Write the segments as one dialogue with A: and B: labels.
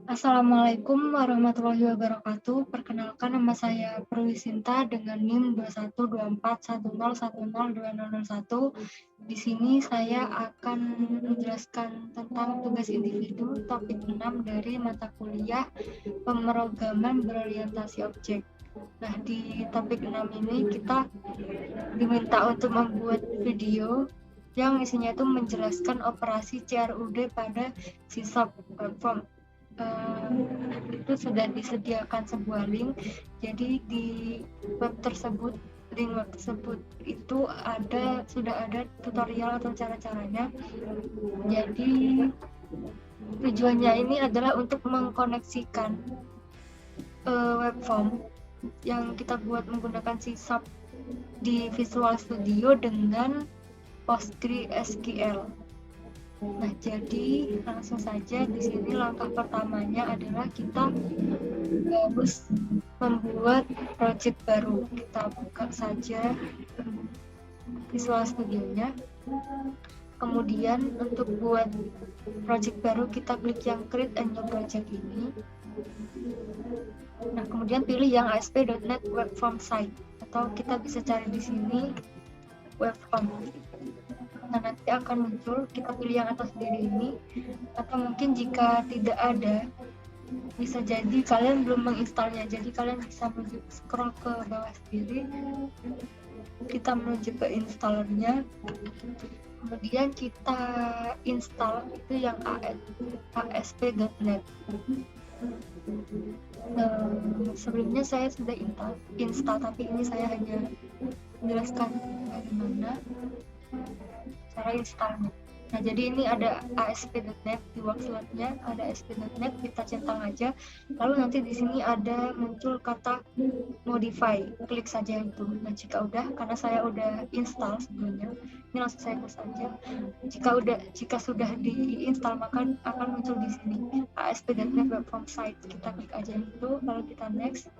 A: Assalamualaikum warahmatullahi wabarakatuh. Perkenalkan nama saya Perwisinta dengan NIM 212410102001. Di sini saya akan menjelaskan tentang tugas individu topik 6 dari mata kuliah pemrograman berorientasi objek. Nah, di topik 6 ini kita diminta untuk membuat video yang isinya itu menjelaskan operasi CRUD pada sisop platform. Itu sudah disediakan sebuah link, jadi di web tersebut link web tersebut itu sudah ada tutorial atau cara-caranya. Jadi tujuannya ini adalah untuk mengkoneksikan web form yang kita buat menggunakan sisop di Visual Studio dengan PostgreSQL. Nah, jadi langsung saja di sini langkah pertamanya adalah kita harus membuat project baru. Kita buka saja Visual Studio-nya. Kemudian untuk buat project baru kita klik yang create a new project ini. Nah, kemudian pilih yang ASP.NET Web Form Site atau kita bisa cari di sini web form. Nah, nanti akan muncul, kita pilih yang atas diri ini, atau mungkin jika tidak ada, bisa jadi kalian belum menginstalnya, jadi kalian bisa scroll ke bawah sendiri, kita menuju ke installernya, kemudian kita install itu yang ASP.NET. Sebelumnya saya sudah install, tapi ini saya hanya menjelaskan bagaimana cara installnya. Nah, jadi ini ada ASP.NET di workload-nya, ada ASP.NET, kita centang aja. Lalu nanti di sini ada muncul kata modify, klik saja itu. Nah, jika udah, karena saya udah install sebelumnya, ini langsung saya close aja. Jika sudah diinstal, maka akan muncul di sini ASP.NET Web Form Site. Kita klik aja itu, lalu kita next,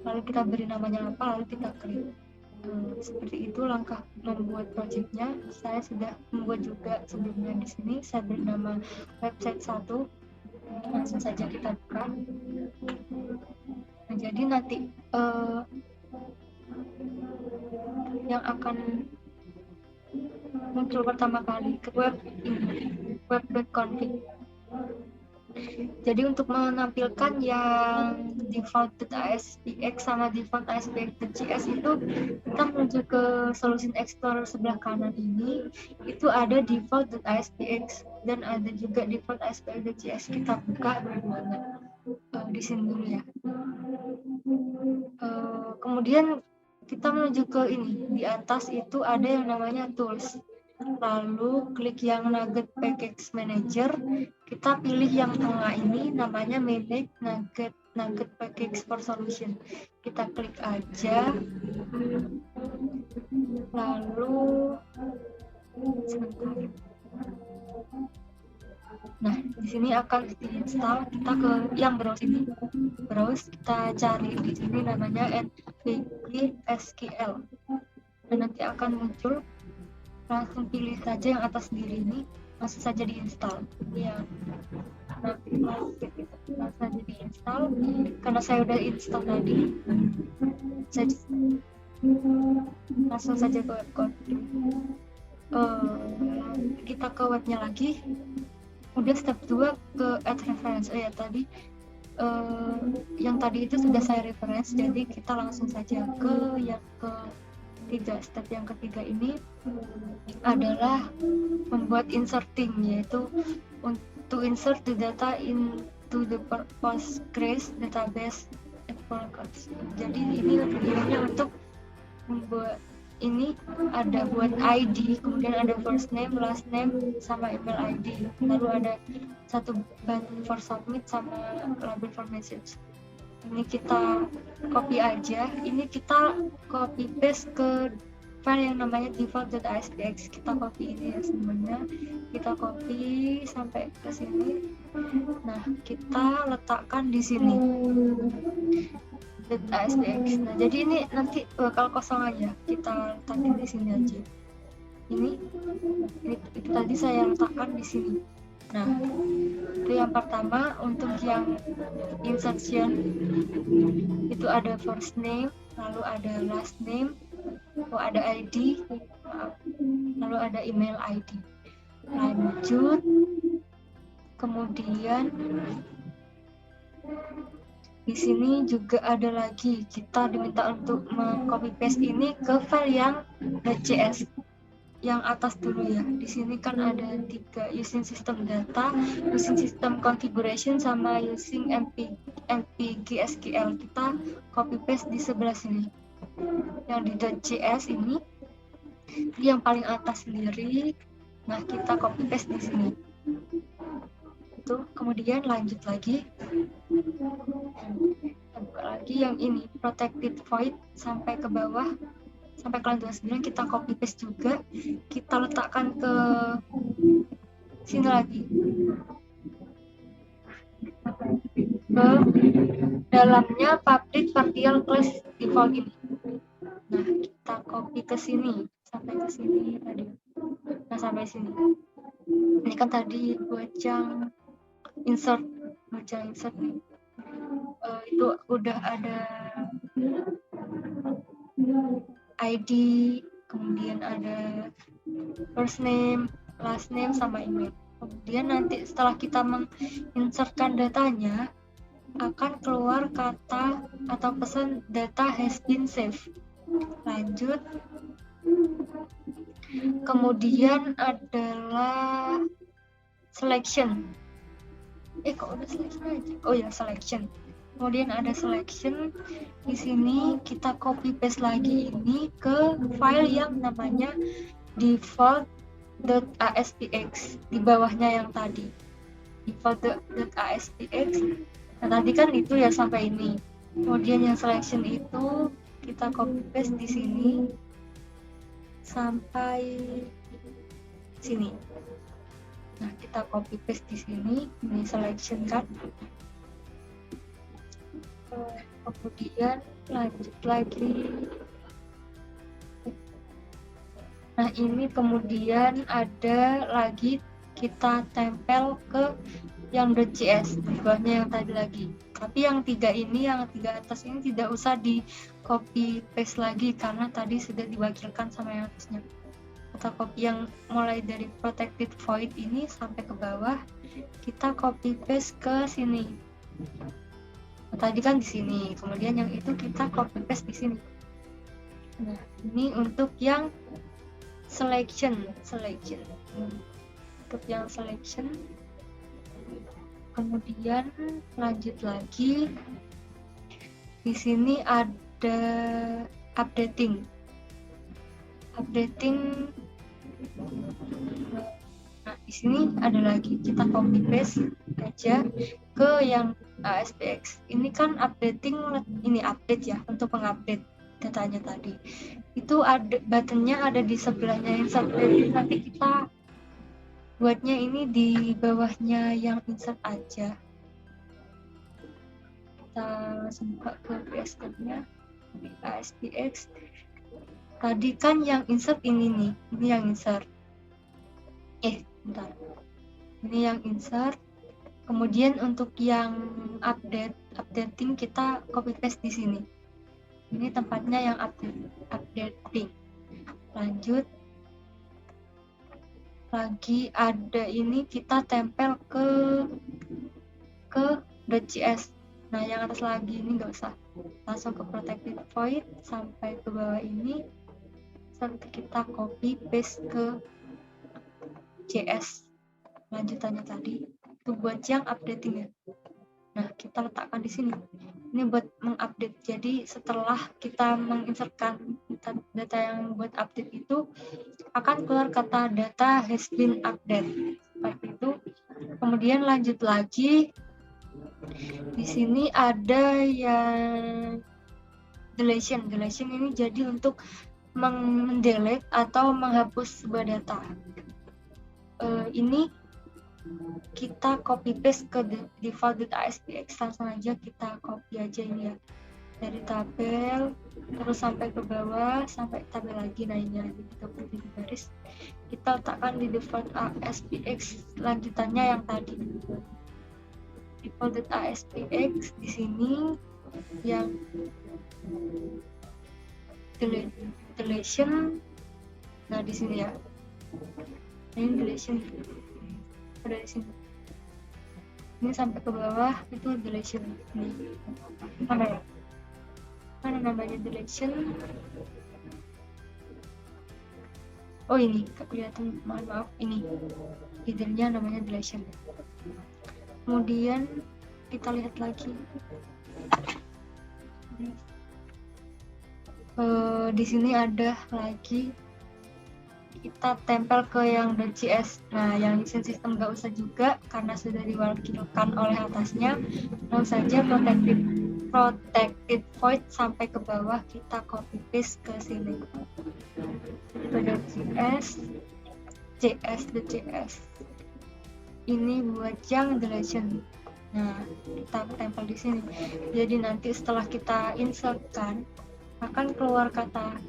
A: lalu kita beri namanya apa, lalu kita klik. Seperti itu langkah membuat projectnya. Saya sudah membuat juga sebelumnya di sini. Saya beri nama website 1. Langsung saja kita buka. Nah, jadi nanti yang akan muncul pertama kali ke web ini, web.config. Jadi untuk menampilkan yang default.aspx sama default.aspx.js itu kita menuju ke Solution Explorer sebelah kanan ini, itu ada default.aspx dan ada juga default.aspx.js. Kita buka dua-duanya di sini dulu ya. Kemudian kita menuju ke ini, di atas itu ada yang namanya tools. Lalu klik yang Nugget Package Manager, kita pilih yang tengah ini namanya Manage Nugget Package for Solution. Kita klik aja, lalu sebentar. Nah, di sini akan diinstal, kita ke yang browse ini. Browse, kita cari di sini namanya npm SQL. Dan nanti akan muncul, langsung pilih saja yang atas diri ini, langsung saja diinstal. Ya, nanti langsung saja diinstal. Karena saya udah install tadi, langsung saja ke web config. Kita ke webnya lagi. Kemudian step 2 ke add reference. Ya tadi yang tadi itu sudah saya reference, jadi kita langsung saja ke yang ketiga. Step yang ketiga ini adalah membuat inserting, yaitu untuk insert the data into the Postgres database. Jadi ini tujuannya untuk membuat ini ada buat ID, kemudian ada first name, last name, sama email ID. Lalu ada satu button for submit sama label for message. Ini kita copy aja. Ini kita copy paste ke file yang namanya default.aspx. Kita copy ini ya semuanya. Kita copy sampai ke sini. Nah, kita letakkan di sini. .aspx. Nah, jadi ini nanti bakal kosong aja. Kita letakkan di sini aja. Ini tadi saya letakkan di sini. Nah, itu yang pertama. Untuk yang insertion itu ada first name, lalu ada last name, ada ID, lalu ada email ID. Lanjut, kemudian di sini juga ada lagi, kita diminta untuk meng-copy paste ini ke file yang .cs. Yang atas dulu ya. Di sini kan ada 3, using system data, using system configuration, sama using mpg-sql. Kita copy paste di sebelah sini. Yang di .cs ini yang paling atas sendiri. Nah, kita copy paste di sini. Itu kemudian lanjut lagi. Buka lagi yang ini, protected void, sampai ke bawah, sampai ke line 29 kita copy paste juga, kita letakkan ke sini lagi, ke dalamnya public partial class default ini. Nah, kita copy ke sini sampai ke sini tadi. Nah, sampai sini. Ini kan tadi buat yang insert nih. Itu udah ada ID, kemudian ada first name, last name, sama email. Kemudian nanti setelah kita menginsertkan datanya, akan keluar kata atau pesan data has been saved. Lanjut, kemudian adalah selection. Kok udah selection aja? Oh ya, selection. Kemudian ada selection. Di sini kita copy paste lagi ini ke file yang namanya default.aspx di bawahnya yang tadi. Default.aspx. Nah, tadi kan itu ya sampai ini. Kemudian yang selection itu kita copy paste di sini sampai sini. Nah, kita copy paste di sini, ini selection kan. Kemudian lanjut lagi. Nah, ini kemudian ada lagi kita tempel ke yang .cs di bawahnya yang tadi lagi. Tapi yang 3 ini, yang 3 atas ini tidak usah di copy paste lagi karena tadi sudah diwakilkan sama yang atasnya. Kita copy yang mulai dari protected void ini sampai ke bawah, kita copy paste ke sini. Nah, tadi kan di sini, kemudian yang itu kita copy paste di sini. Nah, ini untuk yang selection. Untuk yang selection, kemudian lanjut lagi. Di sini ada updating. Nah, di sini ada lagi, kita copy paste aja ke yang ASPX. Ini kan updating, ini update ya, untuk mengupdate datanya tadi. Itu ada buttonnya, ada di sebelahnya insert. Nanti kita buatnya ini di bawahnya yang insert aja. Kita langsung buka ke VS Code-nya di ASPX. Tadi kan yang insert ini nih, ini yang insert. Bentar. Ini yang insert. Kemudian untuk yang updating kita copy paste di sini. Ini tempatnya yang updating. Lanjut. Lagi ada ini kita tempel ke .cs. Nah, yang atas lagi ini nggak usah. Langsung ke protected void sampai ke bawah ini. Sampai kita copy paste ke JS lanjutannya tadi. Itu buat yang updating ya. Nah, kita letakkan di sini. Ini buat mengupdate. Jadi setelah kita menginsertkan data yang buat update itu, akan keluar kata data has been updated. Seperti itu. Kemudian lanjut lagi. Di sini ada yang deletion. Deletion ini jadi untuk mendelete atau menghapus sebuah data. Ini kita copy paste ke default.aspx. Langsung aja kita copy aja ini ya. dari tabel terus sampai ke bawah sampai tabel lagi. Nah ini lagi 33 baris kita letakkan di default ASPX lanjutannya yang tadi defaulted ASPX di sini yang deletion. Nah di sini ya ini deletion ada di sini, ini sampai ke bawah itu deletion. Ini mana namanya deletion. Oh ini kelihatan, maaf ini hiddennya namanya deletion. Kemudian kita lihat lagi di sini ada lagi kita tempel ke yang .js. Nah yang desain sistem nggak usah juga karena sudah diwakilkan oleh atasnya, langsung saja protected void sampai ke bawah kita copy paste ke sini ke .js ini buat yang deletion. Nah kita tempel di sini, jadi nanti setelah kita insertkan akan keluar kata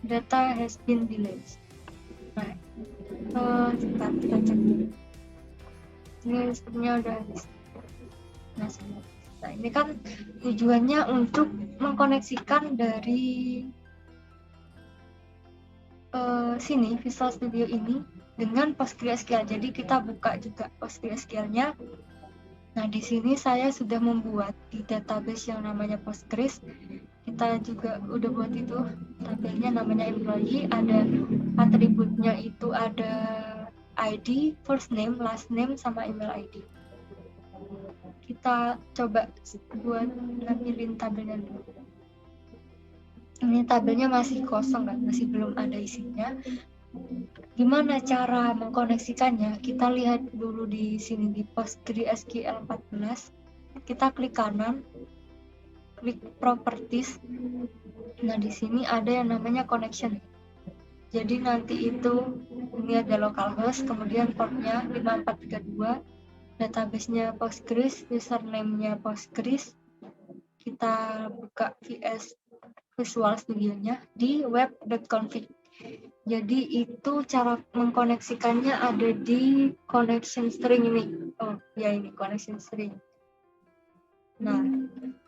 A: data has been deleted. Nah kita cek dulu, ini sebenarnya udah habis. Nah ini kan tujuannya untuk mengkoneksikan dari sini Visual Studio ini dengan PostgreSQL. Jadi kita buka juga PostgreSQL-nya. Nah di sini saya sudah membuat di database yang namanya Postgres. Kita juga udah buat itu tabelnya namanya employee, ada atributnya itu ada ID, first name, last name, sama email ID. Kita coba buat ngambilin tabelnya dulu. Ini tabelnya masih kosong kan, masih belum ada isinya. Gimana cara mengkoneksikannya? Kita lihat dulu di sini di PostgreSQL 14. Kita klik kanan, klik properties. Nah di sini ada yang namanya connection. Jadi nanti itu ini ada localhost, kemudian portnya 5432, database-nya Postgres, username-nya Postgres. Kita buka Visual Studio-nya di web.config. Jadi itu cara mengkoneksikannya ada di connection string ini. Oh ya ini connection string. Nah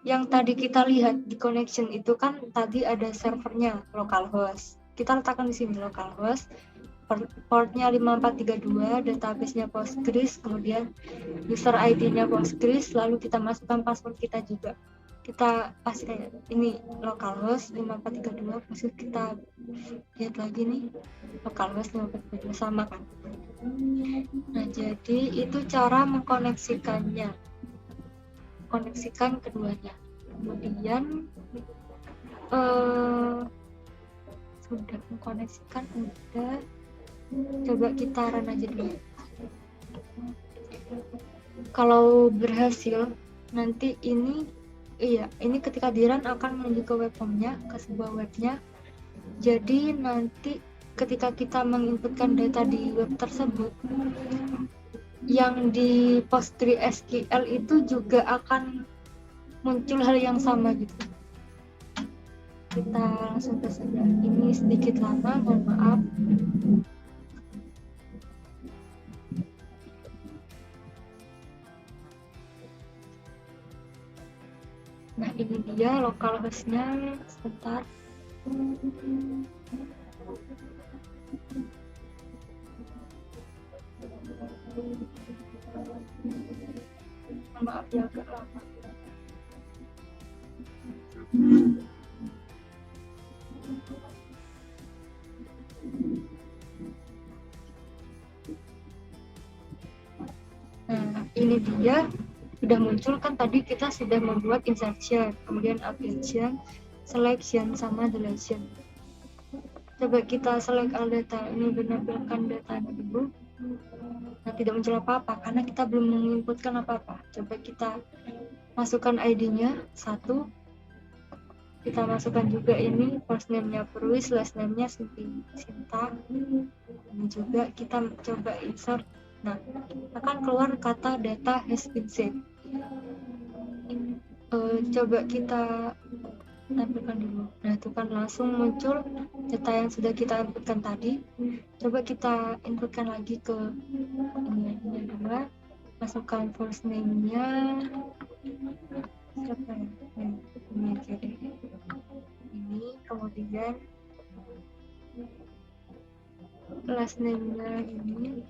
A: yang tadi kita lihat di connection itu kan tadi ada servernya localhost. Kita letakkan di sini localhost, portnya 5432, database-nya Postgres, kemudian user ID-nya Postgres, lalu kita masukkan password kita juga. Kita pastikan ini localhost 5432, maksud kita lihat lagi nih localhost 5432 sama kan. Nah jadi itu cara mengkoneksikannya, koneksikan keduanya. Kemudian sudah mengkoneksikan, udah, coba kita run aja dulu. Kalau berhasil nanti ini ini ketika di run akan menuju ke web form-nya, ke sebuah webnya. Jadi nanti ketika kita menginputkan data di web tersebut, yang di PostgreSQL itu juga akan muncul hal yang sama gitu. Kita langsung ke saja. Ini sedikit lama, mohon maaf. Nah ini dia localhost-nya, sebentar. Maaf ya agak lama. Nah ini dia sudah muncul kan, tadi kita sudah membuat insertion, kemudian appendation, selection, sama deletion. Coba kita select all data, ini menampilkan datanya dulu. Nah tidak muncul apa-apa karena kita belum menginputkan apa-apa. Coba kita masukkan ID-nya 1, kita masukkan juga ini first name-nya Purwis, last name-nya Sinta. Ini juga kita coba insert. Nah akan keluar kata data has been saved. Coba kita tampilkan dulu. Nah, itu kan langsung muncul data yang sudah kita inputkan tadi. Coba kita inputkan lagi ke ini dua, masukkan first name-nya siapa ya? Ini aja deh. Ini kemudian last name-nya ini,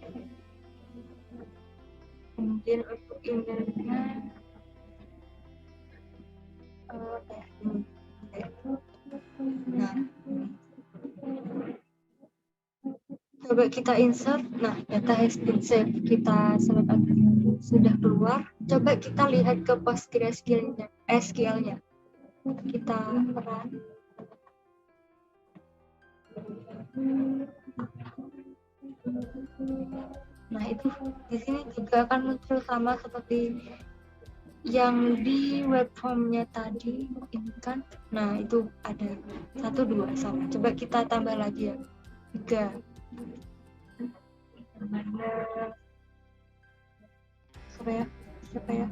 A: kemudian untuk emailnya ini. Nah, coba kita insert. Nah, data has been saved, kita select sudah keluar. Coba kita lihat ke PostgreSQL-nya. Kita run. Nah, itu di sini juga akan muncul sama seperti yang di web form-nya tadi ini kan. Nah, itu ada 1, 2 sama. Coba kita tambah lagi ya, 3. Siapa ya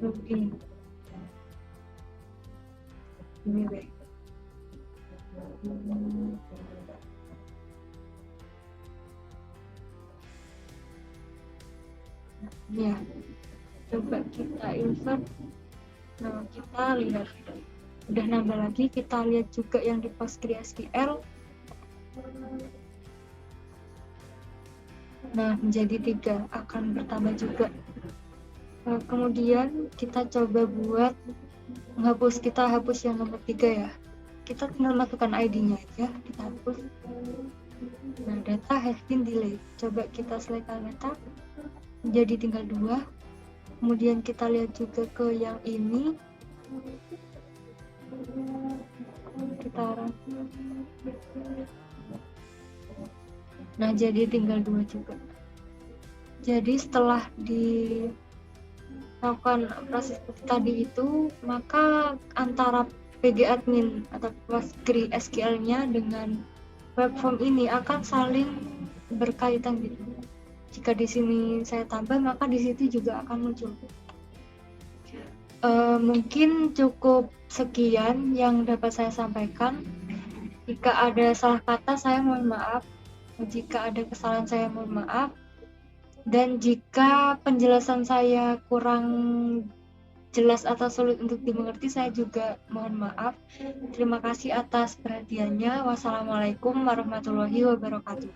A: login ini deh. Ya, coba kita insert. Nah, kita lihat udah nambah lagi. Kita lihat juga yang di PostgreSQL. Nah, menjadi 3, akan bertambah juga. Kemudian kita coba buat menghapus. Kita hapus yang nomor 3 ya. Kita tinggal masukkan ID-nya aja, kita hapus. Nah, data has been delayed. Coba kita selesaikan data, jadi tinggal 2. Kemudian kita lihat juga ke yang ini, kita run. Nah, jadi tinggal 2 juga. Jadi setelah dilakukan proses tadi itu, maka antara PG admin atau PostgreSQL-nya dengan web form ini akan saling berkaitan gitu. Jika di sini saya tambah, maka di situ juga akan muncul. Mungkin cukup sekian yang dapat saya sampaikan. Jika ada salah kata, saya mohon maaf. Jika ada kesalahan, saya mohon maaf. Dan jika penjelasan saya kurang jelas atau sulit untuk dimengerti, saya juga mohon maaf. Terima kasih atas perhatiannya. Wassalamualaikum warahmatullahi wabarakatuh.